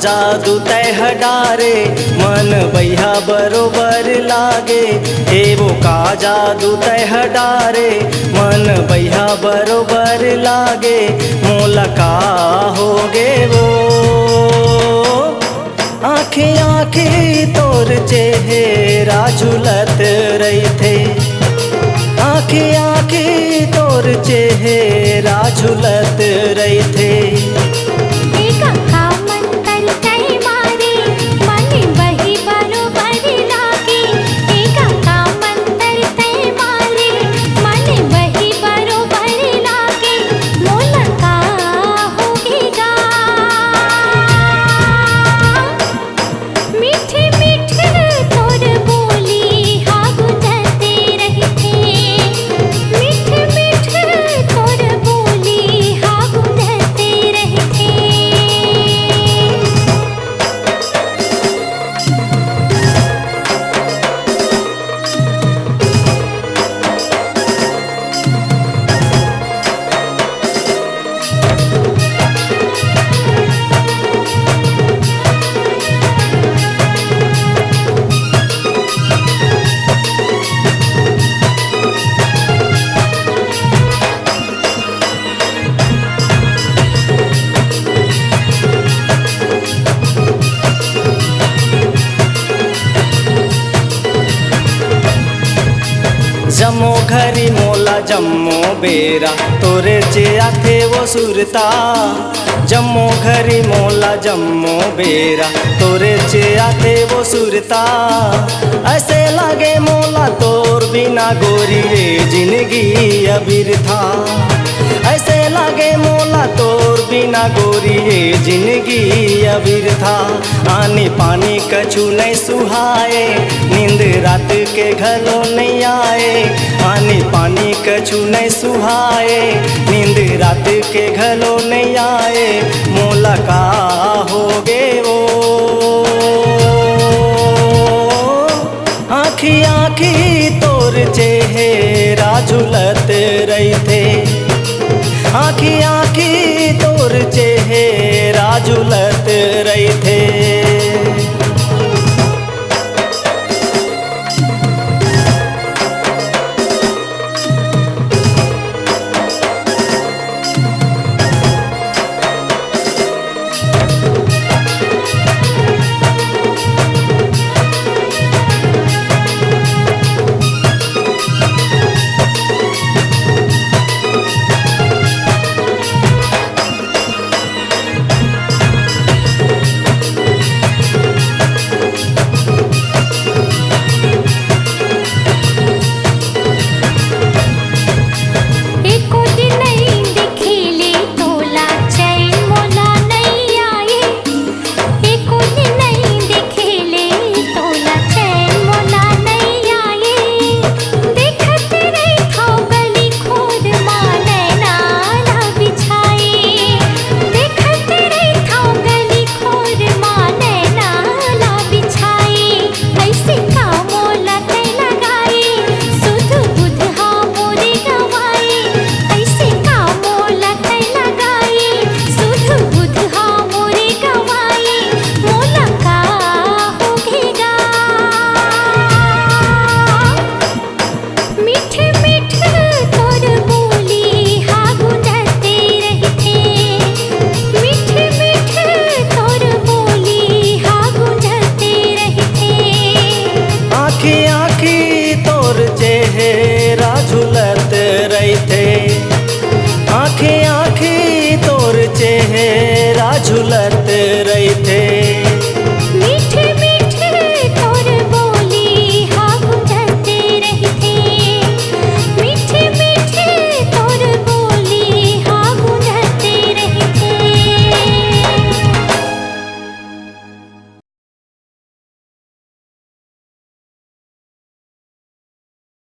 जादू तय डारे मन बैहा बरोबर लागे। एवो का जादू तय डारे मन बैहा बरोबर लागे। मोला का होगे वो आँखी आँखी तोर चेहरा झुलत रहिथे। आँखी आँखी तोर चेहरा झुलत रहिथे। जम्मो घरी मोला जम्मो बेरा तोरे चिया थे वो सुरता। जम्मो घरी मोला जम्मो बेरा तोरे चिया थे वो सुरता। ऐसे लगे मोला तोर बिना गोरी रे जिंदगी अबीर था। ऐसे लगे मोला तोर बिना गोरी रे जिंदगी अबीर था। आने पानी कछु नहीं सुहाए नींद रात के घलो नहीं आए। आने पानी कछु नहीं सुहाए नींद रात के घलो नहीं आए। मोला का होगे वो आँखी आँखी तोर चेहरा झुलत रहिथे। आँखी आँखी तोर चेहरा झुलत रहिथे।